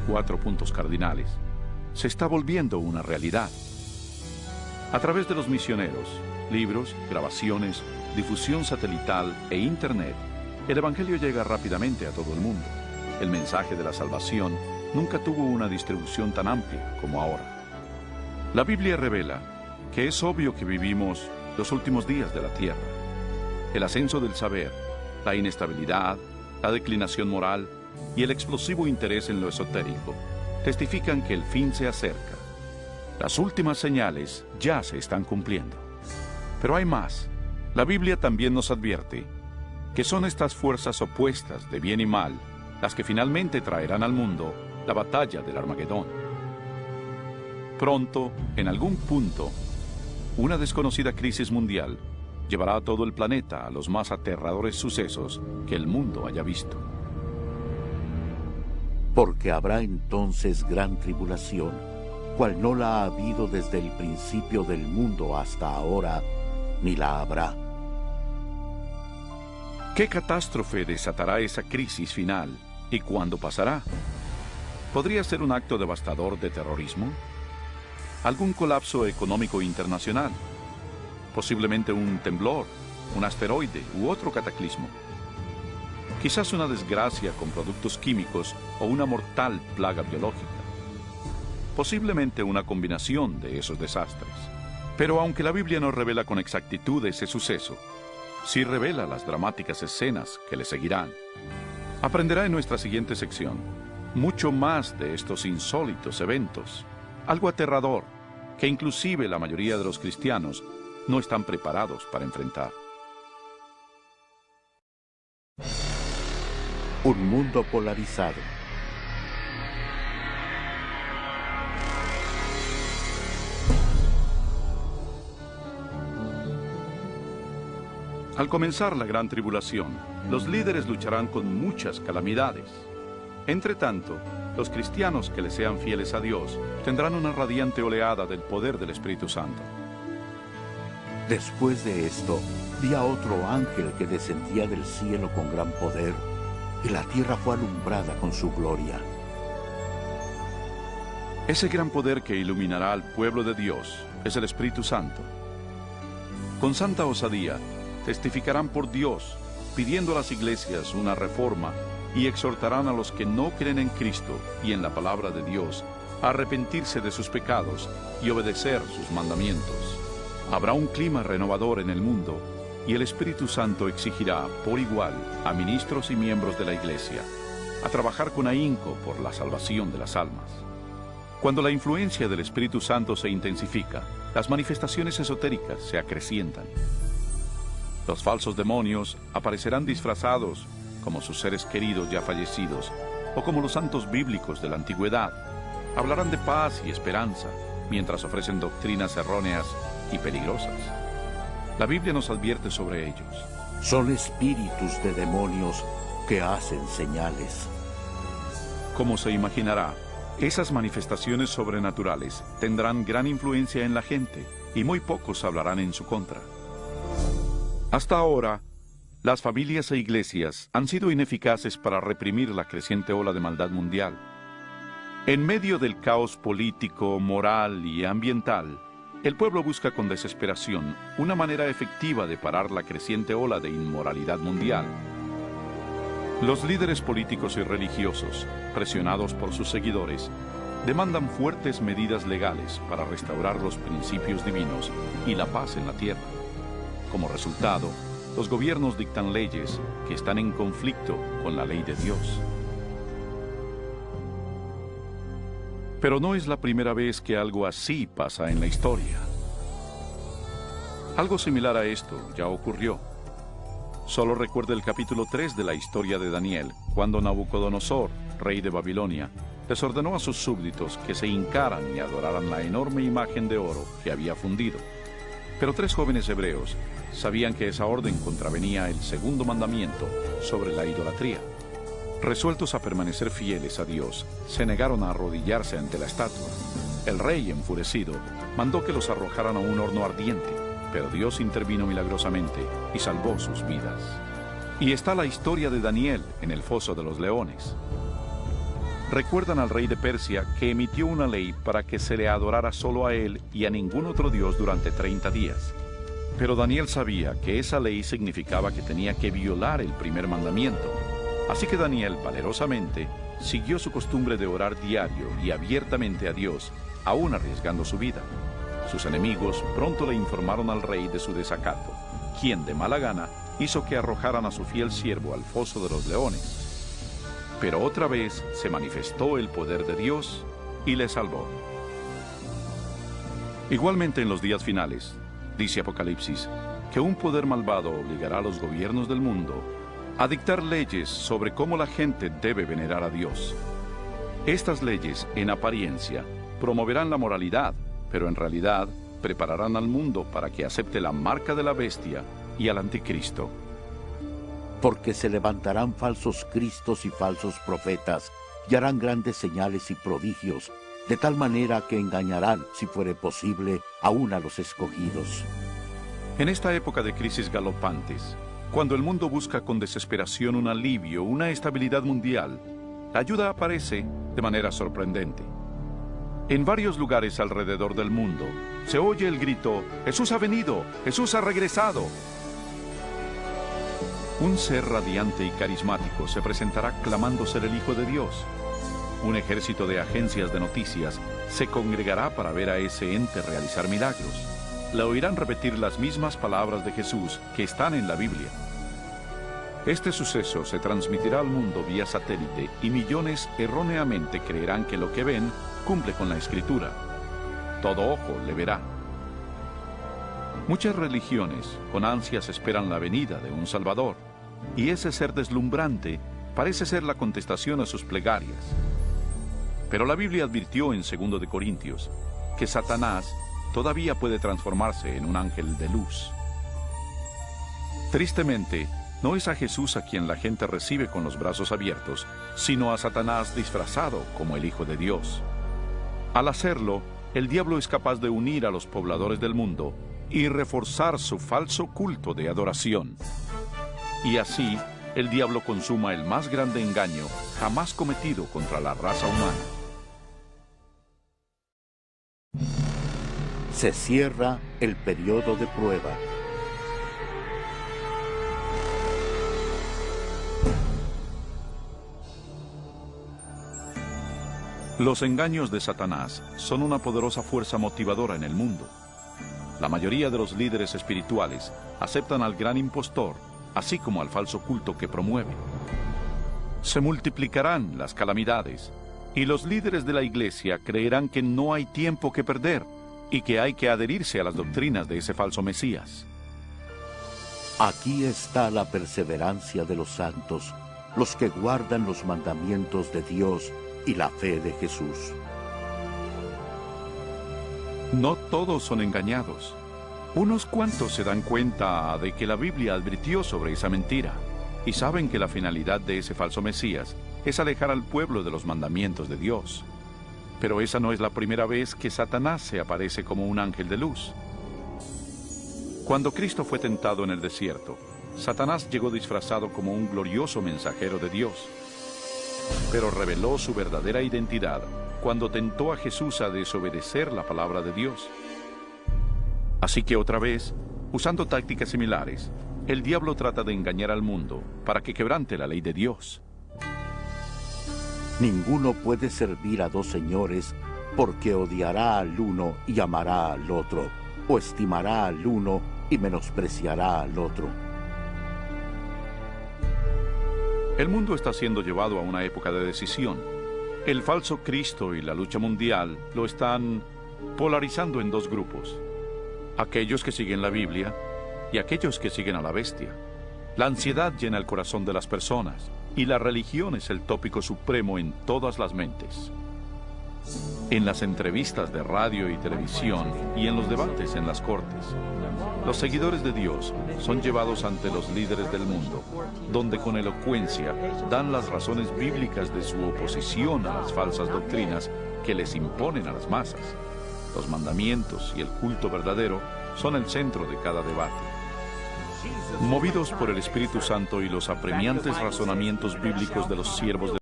4 puntos cardinales, se está volviendo una realidad. A través de los misioneros, libros, grabaciones, difusión satelital e Internet, el Evangelio llega rápidamente a todo el mundo. El mensaje de la salvación nunca tuvo una distribución tan amplia como ahora. La Biblia revela que es obvio que vivimos los últimos días de la tierra. El ascenso del saber, la inestabilidad, la declinación moral y el explosivo interés en lo esotérico testifican que el fin se acerca. Las últimas señales ya se están cumpliendo. Pero hay más. La Biblia también nos advierte que son estas fuerzas opuestas de bien y mal las que finalmente traerán al mundo la batalla del Armagedón. Pronto, en algún punto, una desconocida crisis mundial llevará a todo el planeta a los más aterradores sucesos que el mundo haya visto. Porque habrá entonces gran tribulación, cual no la ha habido desde el principio del mundo hasta ahora, ni la habrá. ¿Qué catástrofe desatará esa crisis final y cuándo pasará? ¿Podría ser un acto devastador de terrorismo? ¿Algún colapso económico internacional? Posiblemente un temblor, un asteroide u otro cataclismo. Quizás una desgracia con productos químicos o una mortal plaga biológica. Posiblemente una combinación de esos desastres. Pero aunque la Biblia no revela con exactitud ese suceso, sí revela las dramáticas escenas que le seguirán. Aprenderá en nuestra siguiente sección mucho más de estos insólitos eventos, algo aterrador que inclusive la mayoría de los cristianos no están preparados para enfrentar. Un mundo polarizado. Al comenzar la gran tribulación, los líderes lucharán con muchas calamidades. Entre tanto, los cristianos que le sean fieles a Dios tendrán una radiante oleada del poder del Espíritu Santo. Después de esto, vi a otro ángel que descendía del cielo con gran poder, y la tierra fue alumbrada con su gloria. Ese gran poder que iluminará al pueblo de Dios es el Espíritu Santo. Con santa osadía, testificarán por Dios, pidiendo a las iglesias una reforma y exhortarán a los que no creen en Cristo y en la palabra de Dios a arrepentirse de sus pecados y obedecer sus mandamientos. Habrá un clima renovador en el mundo y el Espíritu Santo exigirá por igual a ministros y miembros de la iglesia a trabajar con ahínco por la salvación de las almas. Cuando la influencia del Espíritu Santo se intensifica, las manifestaciones esotéricas se acrecientan. Los falsos demonios aparecerán disfrazados como sus seres queridos ya fallecidos o como los santos bíblicos de la antigüedad. Hablarán de paz y esperanza mientras ofrecen doctrinas erróneas y peligrosas. La Biblia nos advierte sobre ellos. Son espíritus de demonios que hacen señales. Como se imaginará, esas manifestaciones sobrenaturales tendrán gran influencia en la gente y muy pocos hablarán en su contra. Hasta ahora, las familias e iglesias han sido ineficaces para reprimir la creciente ola de maldad mundial. En medio del caos político, moral y ambiental, el pueblo busca con desesperación una manera efectiva de parar la creciente ola de inmoralidad mundial. Los líderes políticos y religiosos, presionados por sus seguidores, demandan fuertes medidas legales para restaurar los principios divinos y la paz en la tierra. Como resultado, los gobiernos dictan leyes que están en conflicto con la ley de Dios. Pero no es la primera vez que algo así pasa en la historia. Algo similar a esto ya ocurrió. Solo recuerda el capítulo 3 de la historia de Daniel, cuando Nabucodonosor, rey de Babilonia, les ordenó a sus súbditos que se hincaran y adoraran la enorme imagen de oro que había fundido. Pero 3 jóvenes hebreos sabían que esa orden contravenía el segundo mandamiento sobre la idolatría. Resueltos a permanecer fieles a Dios, se negaron a arrodillarse ante la estatua. El rey, enfurecido, mandó que los arrojaran a un horno ardiente, pero Dios intervino milagrosamente y salvó sus vidas. Y está la historia de Daniel en el foso de los leones. recuerdan al rey de Persia que emitió una ley para que se le adorara solo a él y a ningún otro dios durante 30 días. Pero Daniel sabía que esa ley significaba que tenía que violar el primer mandamiento. Así que Daniel, valerosamente, siguió su costumbre de orar diario y abiertamente a Dios, aún arriesgando su vida. Sus enemigos pronto le informaron al rey de su desacato, quien de mala gana hizo que arrojaran a su fiel siervo al foso de los leones. Pero otra vez se manifestó el poder de Dios y le salvó. Igualmente en los días finales, dice Apocalipsis, que un poder malvado obligará a los gobiernos del mundo a dictar leyes sobre cómo la gente debe venerar a Dios. Estas leyes, en apariencia, promoverán la moralidad, pero en realidad prepararán al mundo para que acepte la marca de la bestia y al anticristo. Porque se levantarán falsos cristos y falsos profetas, y harán grandes señales y prodigios, de tal manera que engañarán, si fuere posible, aún a los escogidos. En esta época de crisis galopantes, cuando el mundo busca con desesperación un alivio, una estabilidad mundial, la ayuda aparece de manera sorprendente. En varios lugares alrededor del mundo se oye el grito: ¡Jesús ha venido! ¡Jesús ha regresado! Un ser radiante y carismático se presentará clamando ser el Hijo de Dios. Un ejército de agencias de noticias se congregará para ver a ese ente realizar milagros. Le oirán repetir las mismas palabras de Jesús que están en la Biblia. Este suceso se transmitirá al mundo vía satélite y millones erróneamente creerán que lo que ven cumple con la Escritura. Todo ojo le verá. Muchas religiones con ansias esperan la venida de un Salvador, y ese ser deslumbrante parece ser la contestación a sus plegarias. Pero la Biblia advirtió en 2 de Corintios que Satanás todavía puede transformarse en un ángel de luz. Tristemente, no es a Jesús a quien la gente recibe con los brazos abiertos, sino a Satanás disfrazado como el Hijo de Dios. Al hacerlo, el diablo es capaz de unir a los pobladores del mundo y reforzar su falso culto de adoración. Y así, el diablo consuma el más grande engaño jamás cometido contra la raza humana. Se cierra el periodo de prueba. Los engaños de Satanás son una poderosa fuerza motivadora en el mundo. La mayoría de los líderes espirituales aceptan al gran impostor, así como al falso culto que promueve. Se multiplicarán las calamidades, y los líderes de la iglesia creerán que no hay tiempo que perder y que hay que adherirse a las doctrinas de ese falso Mesías. Aquí está la perseverancia de los santos, los que guardan los mandamientos de Dios y la fe de Jesús. No todos son engañados. Unos cuantos se dan cuenta de que la Biblia advirtió sobre esa mentira y saben que la finalidad de ese falso Mesías es alejar al pueblo de los mandamientos de Dios. Pero esa no es la primera vez que Satanás se aparece como un ángel de luz. Cuando Cristo fue tentado en el desierto, Satanás llegó disfrazado como un glorioso mensajero de Dios, pero reveló su verdadera identidad cuando tentó a Jesús a desobedecer la palabra de Dios. Así que otra vez, usando tácticas similares, el diablo trata de engañar al mundo para que quebrante la ley de Dios. Ninguno puede servir a dos señores, porque odiará al uno y amará al otro, o estimará al uno y menospreciará al otro. El mundo está siendo llevado a una época de decisión. El falso Cristo y la lucha mundial lo están polarizando en dos grupos: aquellos que siguen la Biblia y aquellos que siguen a la bestia. La ansiedad llena el corazón de las personas y la religión es el tópico supremo en todas las mentes. En las entrevistas de radio y televisión y en los debates en las cortes, los seguidores de Dios son llevados ante los líderes del mundo, donde con elocuencia dan las razones bíblicas de su oposición a las falsas doctrinas que les imponen a las masas. Los mandamientos y el culto verdadero son el centro de cada debate. Movidos por el Espíritu Santo y los apremiantes razonamientos bíblicos de los siervos de